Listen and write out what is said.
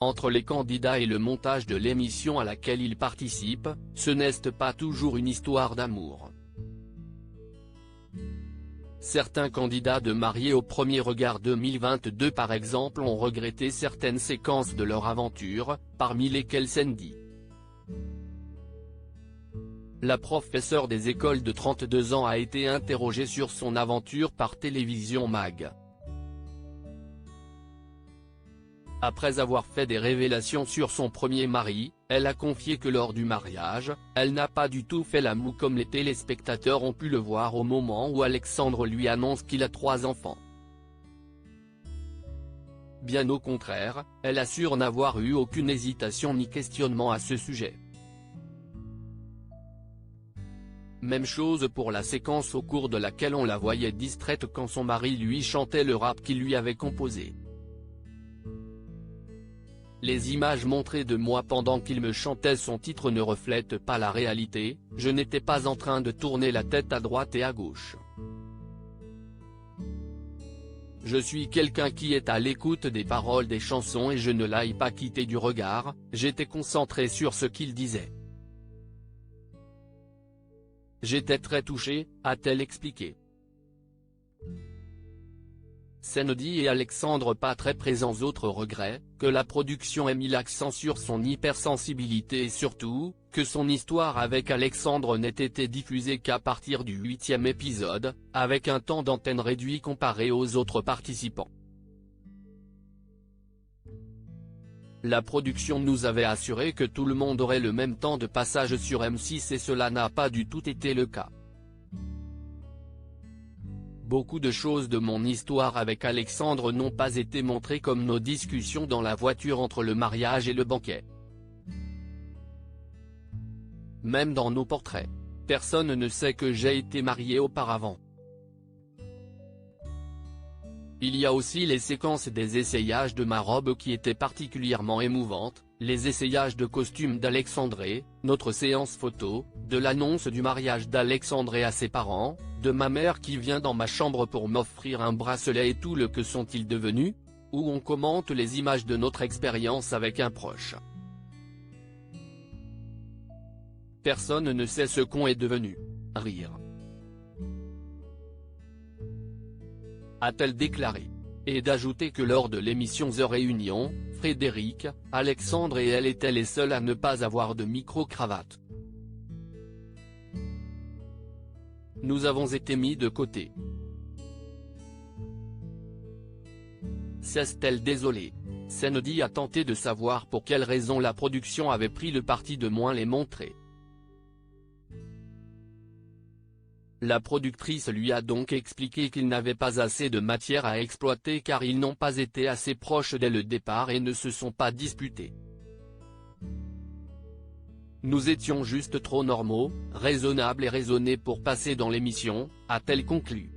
Entre les candidats et le montage de l'émission à laquelle ils participent, ce n'est pas toujours une histoire d'amour. Certains candidats de Mariés au premier regard 2022 par exemple ont regretté certaines séquences de leur aventure, parmi lesquelles Sandy. La professeure des écoles de 32 ans a été interrogée sur son aventure par Télévision Mag. Après avoir fait des révélations sur son premier mari, elle a confié que lors du mariage, elle n'a pas du tout fait la moue comme les téléspectateurs ont pu le voir au moment où Alexandre lui annonce qu'il a 3 enfants. Bien au contraire, elle assure n'avoir eu aucune hésitation ni questionnement à ce sujet. Même chose pour la séquence au cours de laquelle on la voyait distraite quand son mari lui chantait le rap qu'il lui avait composé. Les images montrées de moi pendant qu'il me chantait son titre ne reflètent pas la réalité, je n'étais pas en train de tourner la tête à droite et à gauche. Je suis quelqu'un qui est à l'écoute des paroles des chansons et je ne l'ai pas quitté du regard, j'étais concentré sur ce qu'il disait. J'étais très touché, a-t-elle expliqué. Sandy et Alexandre pas très présents. Autre regret, que la production ait mis l'accent sur son hypersensibilité et surtout, que son histoire avec Alexandre n'ait été diffusée qu'à partir du 8e épisode, avec un temps d'antenne réduit comparé aux autres participants. La production nous avait assuré que tout le monde aurait le même temps de passage sur M6 et cela n'a pas du tout été le cas. Beaucoup de choses de mon histoire avec Alexandre n'ont pas été montrées comme nos discussions dans la voiture entre le mariage et le banquet. Même dans nos portraits, personne ne sait que j'ai été marié auparavant. Il y a aussi les séquences des essayages de ma robe qui étaient particulièrement émouvantes, les essayages de costumes d'Alexandre, notre séance photo, de l'annonce du mariage d'Alexandre à ses parents, de ma mère qui vient dans ma chambre pour m'offrir un bracelet et tout le que sont-ils devenus, où on commente les images de notre expérience avec un proche. Personne ne sait ce qu'on est devenu. Rire. A-t-elle déclaré. Et d'ajouter que lors de l'émission The Réunion, Frédéric, Alexandre et elle étaient les seuls à ne pas avoir de micro-cravate. Nous avons été mis de côté. S'est-elle désolée? Sandy a tenté de savoir pour quelle raison la production avait pris le parti de moins les montrer. La productrice lui a donc expliqué qu'il n'avait pas assez de matière à exploiter car ils n'ont pas été assez proches dès le départ et ne se sont pas disputés. Nous étions juste trop normaux, raisonnables et raisonnés pour passer dans l'émission, a-t-elle conclu.